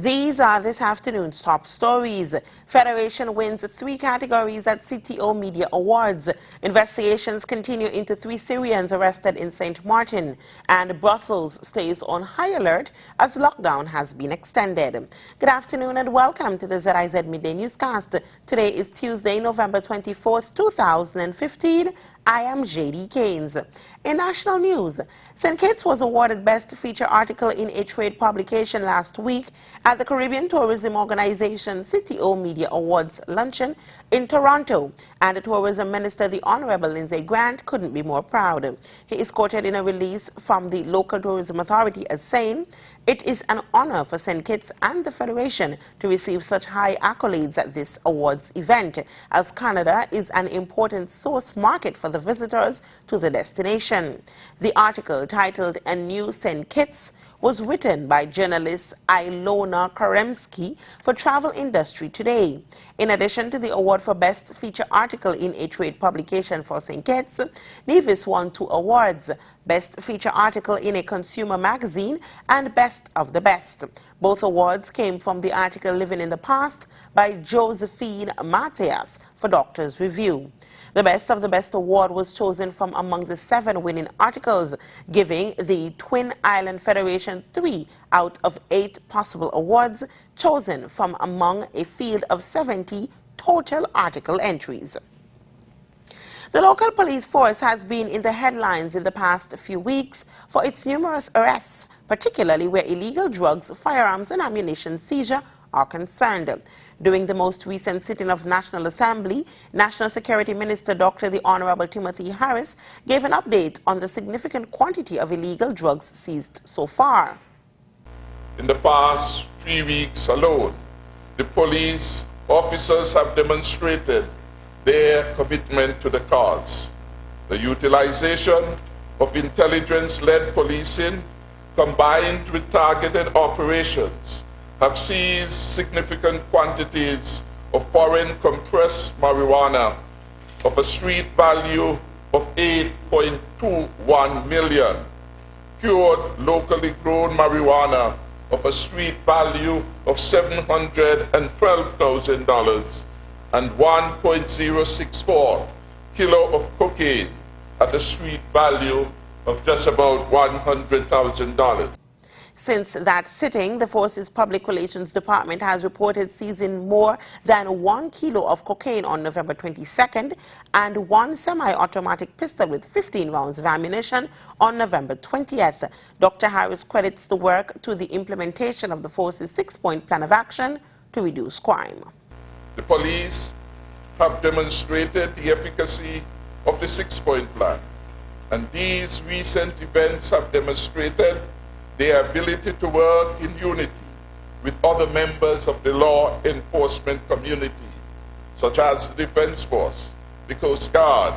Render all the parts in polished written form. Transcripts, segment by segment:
These are this afternoon's top stories. Federation wins 3 categories at CTO Media Awards. Investigations continue into 3 Syrians arrested in St. Martin. And Brussels stays on high alert as lockdown has been extended. Good afternoon and welcome to the ZIZ Midday Newscast. Today is Tuesday, November 24th, 2015. I am JD Keynes. In national news, St. Kitts was awarded Best Feature Article in a Trade publication last week at the Caribbean Tourism Organization CTO Media Awards luncheon in Toronto, and the Tourism Minister, the Honorable Lindsay Grant, couldn't be more proud. He is quoted in a release from the local tourism authority as saying, "It is an honor for St. Kitts and the Federation to receive such high accolades at this awards event, as Canada is an important source market for the visitors to the destination." The article, titled "A New St. Kitts," was written by journalist Ilona Karemski for Travel Industry Today. In addition to the award for Best Feature Article in a Trade publication for St. Kitts, Nevis won 2 awards, Best Feature Article in a Consumer Magazine and Best of the Best. Both awards came from the article Living in the Past by Josephine Mateas for Doctor's Review. The Best of the Best award was chosen from among the 7 winning articles, giving the Twin Island Federation 3 out of 8 possible awards, chosen from among a field of 70 total article entries. The local police force has been in the headlines in the past few weeks for its numerous arrests, particularly where illegal drugs, firearms and ammunition seizure are concerned. During the most recent sitting of National Assembly, National Security Minister Dr. the Honorable Timothy Harris gave an update on the significant quantity of illegal drugs seized so far. In the past 3 weeks alone, the police officers have demonstrated their commitment to the cause. The utilization of intelligence-led policing combined with targeted operations have seized significant quantities of foreign compressed marijuana of a street value of 8.21 million, cured locally grown marijuana of a street value of $712,000, and 1.064 kilo of cocaine at a street value of just about $100,000. Since that sitting, the force's Public Relations Department has reported seizing more than 1 kilo of cocaine on November 22nd and 1 semi-automatic pistol with 15 rounds of ammunition on November 20th. Dr. Harris credits the work to the implementation of the force's 6-point plan of action to reduce crime. The police have demonstrated the efficacy of the 6-point plan, and these recent events have demonstrated their ability to work in unity with other members of the law enforcement community, such as the Defense Force, the Coast Guard,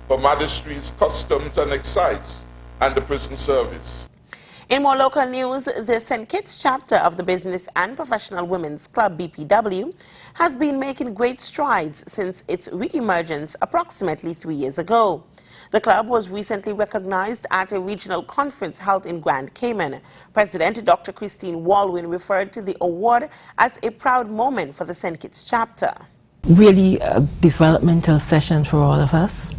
Her Majesty's Customs and Excise, and the Prison Service. In more local news, the St. Kitts chapter of the Business and Professional Women's Club, BPW, has been making great strides since its re-emergence approximately 3 years ago. The club was recently recognized at a regional conference held in Grand Cayman. President Dr. Christine Walwyn referred to the award as a proud moment for the St. Kitts chapter. Really a developmental session for all of us.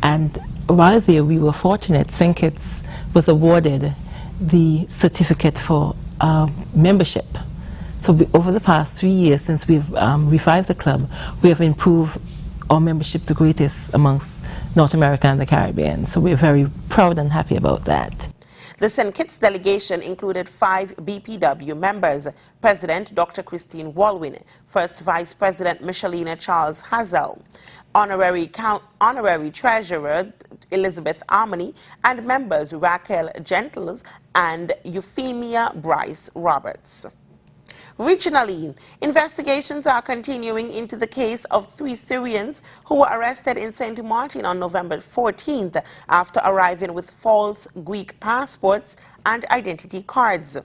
And while there, we were fortunate. St. Kitts was awarded the certificate for membership. So over the past 3 years since we've revived the club, we have improved our membership the greatest amongst North America and the Caribbean. So we're very proud and happy about that. The St. Kitts delegation included 5 BPW members: President Dr. Christine Walwyn, First Vice President Michelina Charles Hazel, Honorary Treasurer Elizabeth Armony, and members Raquel Gentles and Euphemia Bryce Roberts. Regionally, investigations are continuing into the case of 3 Syrians who were arrested in St. Martin on November 14th after arriving with false Greek passports and identity cards.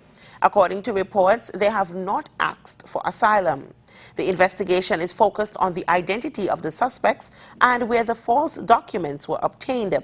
According to reports, they have not asked for asylum. The investigation is focused on the identity of the suspects and where the false documents were obtained.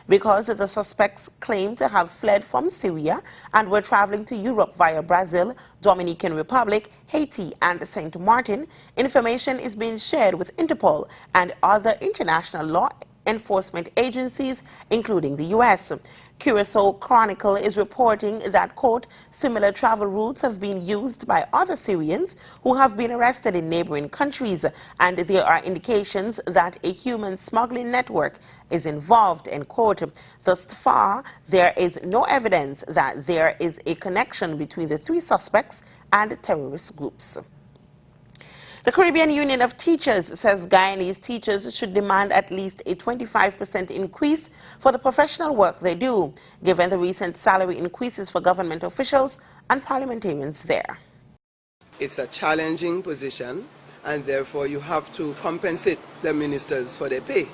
Because the suspects claim to have fled from Syria and were traveling to Europe via Brazil, Dominican Republic, Haiti, and St. Martin, information is being shared with Interpol and other international law enforcement agencies, including the U.S. Curacao Chronicle is reporting that, quote, similar travel routes have been used by other Syrians who have been arrested in neighboring countries, and there are indications that a human smuggling network is involved, end quote. Thus far, there is no evidence that there is a connection between the three suspects and terrorist groups. The Caribbean Union of Teachers says Guyanese teachers should demand at least a 25% increase for the professional work they do, given the recent salary increases for government officials and parliamentarians there. It's a challenging position, and therefore you have to compensate the ministers for their pay.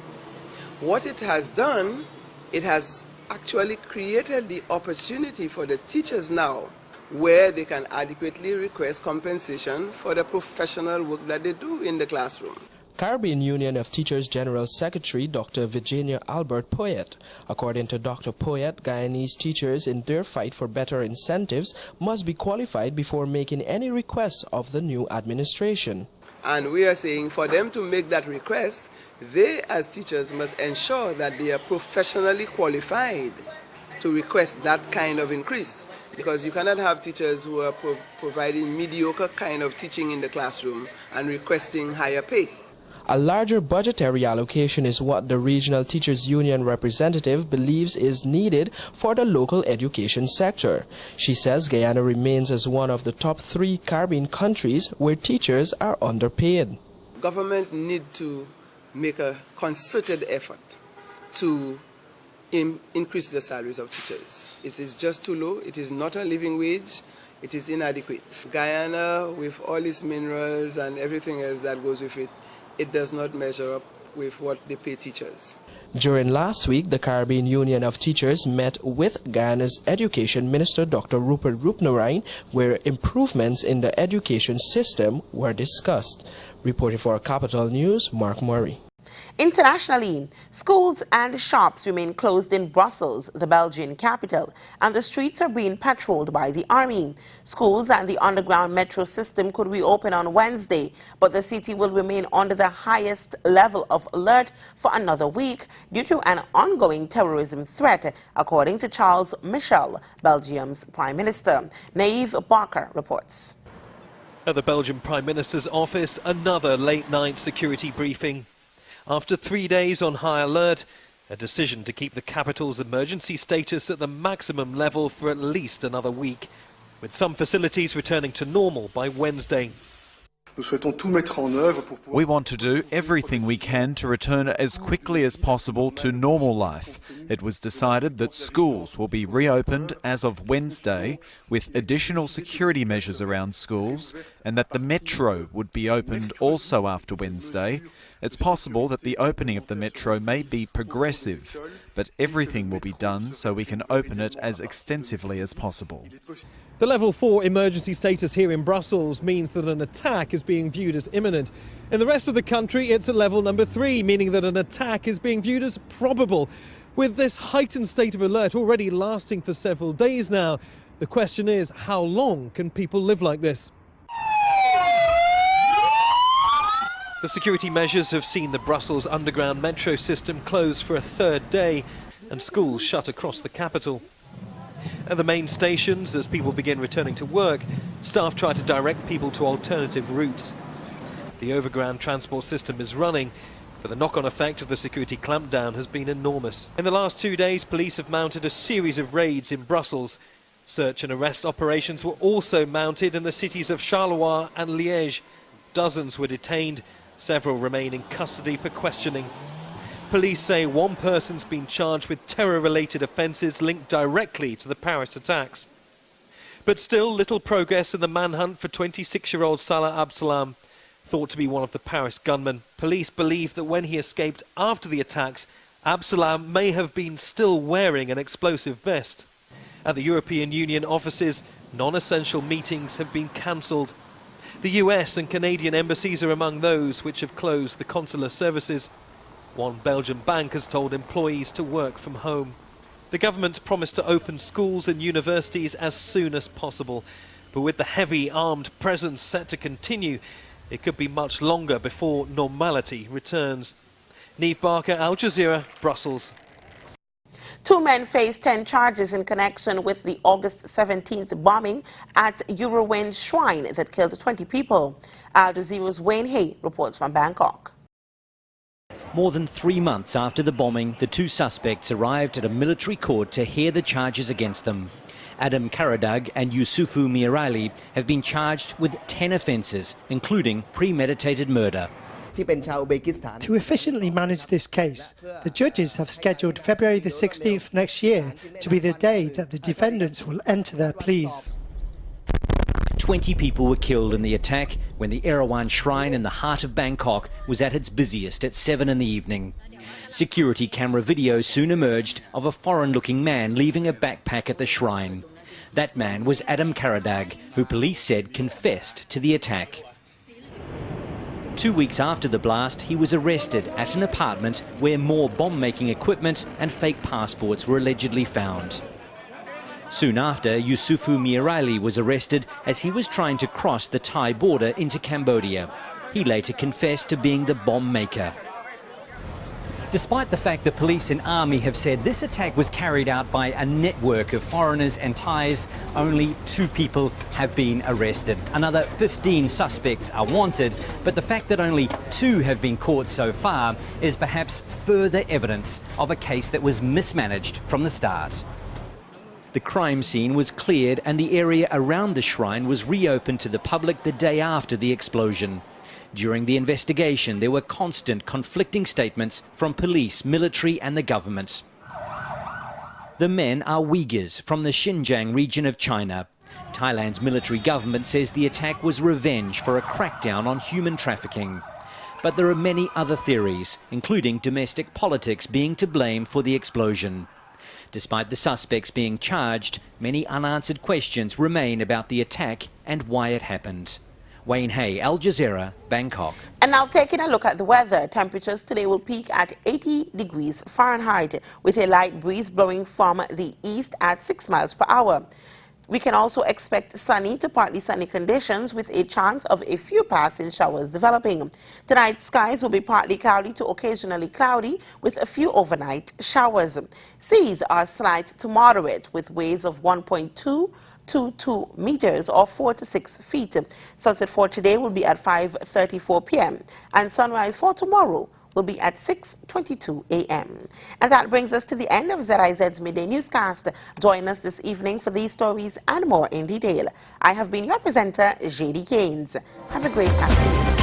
What it has done, it has actually created the opportunity for the teachers now where they can adequately request compensation for the professional work that they do in the classroom. Caribbean Union of Teachers General Secretary Dr. Virginia Albert Poyet. According to Dr. Poyet, Guyanese teachers in their fight for better incentives must be qualified before making any requests of the new administration. And we are saying for them to make that request, they as teachers must ensure that they are professionally qualified to request that kind of increase. Because you cannot have teachers who are providing mediocre kind of teaching in the classroom and requesting higher pay. A larger budgetary allocation is what the Regional Teachers Union representative believes is needed for the local education sector. She says Guyana remains as one of the top 3 Caribbean countries where teachers are underpaid. Government need to make a concerted effort to increase the salaries of teachers. It is just too low. It is not a living wage. It is inadequate. Guyana, with all its minerals and everything else that goes with it, it does not measure up with what they pay teachers. During last week, the Caribbean Union of Teachers met with Guyana's Education Minister Dr. Rupert Roopnarine, where improvements in the education system were discussed. Reporting for Capital News, Mark Murray. Internationally, schools and shops remain closed in Brussels, the Belgian capital, and the streets are being patrolled by the army. Schools and the underground metro system could reopen on Wednesday, but the city will remain under the highest level of alert for another week due to an ongoing terrorism threat, according to Charles Michel, Belgium's Prime Minister. Naive Barker reports. At the Belgian Prime Minister's office, another late-night security briefing. After 3 days on high alert, a decision to keep the capital's emergency status at the maximum level for at least another week, with some facilities returning to normal by Wednesday. We want to do everything we can to return as quickly as possible to normal life. It was decided that schools will be reopened as of Wednesday with additional security measures around schools, and that the metro would be opened also after Wednesday. It's possible that the opening of the metro may be progressive, but everything will be done so we can open it as extensively as possible. The level 4 emergency status here in Brussels means that an attack is being viewed as imminent. In the rest of the country, it's at level number 3, meaning that an attack is being viewed as probable. With this heightened state of alert already lasting for several days now, the question is, how long can people live like this? The security measures have seen the Brussels underground metro system close for a 3rd day and schools shut across the capital. At the main stations, as people begin returning to work, staff try to direct people to alternative routes. The overground transport system is running, but the knock-on effect of the security clampdown has been enormous. In the last 2 days, police have mounted a series of raids in Brussels. Search and arrest operations were also mounted in the cities of Charleroi and Liège. Dozens were detained, several remain in custody for questioning. Police say one person's been charged with terror-related offences linked directly to the Paris attacks. But still little progress in the manhunt for 26-year-old Salah Absalam, thought to be one of the Paris gunmen. Police believe that when he escaped after the attacks, Absalam may have been still wearing an explosive vest. At the European Union offices, Non-essential meetings have been cancelled. The US and Canadian embassies are among those which have closed the consular services. One Belgian bank has told employees to work from home. The government promised to open schools and universities as soon as possible, but with the heavy armed presence set to continue, it could be much longer before normality returns. Neve Barker, Al Jazeera, Brussels. 2 men face 10 charges in connection with the August 17th bombing at Eurowind Shrine that killed 20 people. Al Jazeera's Wayne Hay reports from Bangkok. More than 3 months after the bombing, the 2 suspects arrived at a military court to hear the charges against them. Adam Karadag and Yusufu Mirali have been charged with 10 offences, including premeditated murder. To efficiently manage this case, the judges have scheduled February the 16th next year to be the day that the defendants will enter their pleas. 20 people were killed in the attack when the Erawan Shrine in the heart of Bangkok was at its busiest at 7 in the evening. Security camera video soon emerged of a foreign-looking man leaving a backpack at the shrine. That man was Adam Karadag, who police said confessed to the attack. 2 weeks after the blast, he was arrested at an apartment where more bomb-making equipment and fake passports were allegedly found. Soon after, Yusufu Mirali was arrested as he was trying to cross the Thai border into Cambodia. He later confessed to being the bomb maker. Despite the fact the police and army have said this attack was carried out by a network of foreigners and Thais, only 2 people have been arrested. Another 15 suspects are wanted, but the fact that only 2 have been caught so far is perhaps further evidence of a case that was mismanaged from the start. The crime scene was cleared and the area around the shrine was reopened to the public the day after the explosion. During the investigation, there were constant conflicting statements from police, military and the government. The men are Uyghurs from the Xinjiang region of China. Thailand's military government says the attack was revenge for a crackdown on human trafficking. But there are many other theories, including domestic politics being to blame for the explosion. Despite the suspects being charged, many unanswered questions remain about the attack and why it happened. Wayne Hay, Al Jazeera, Bangkok. And now taking a look at the weather, temperatures today will peak at 80 degrees Fahrenheit with a light breeze blowing from the east at 6 miles per hour. We can also expect sunny to partly sunny conditions with a chance of a few passing showers developing. Tonight, skies will be partly cloudy to occasionally cloudy with a few overnight showers. Seas are slight to moderate with waves of 1.2 to 2 meters or 4 to 6 feet. Sunset for today will be at 5:34 p.m. and sunrise for tomorrow will be at 6:22 a.m. And that brings us to the end of ZIZ's Midday Newscast. Join us this evening for these stories and more in detail. I have been your presenter, JD Keynes. Have a great afternoon.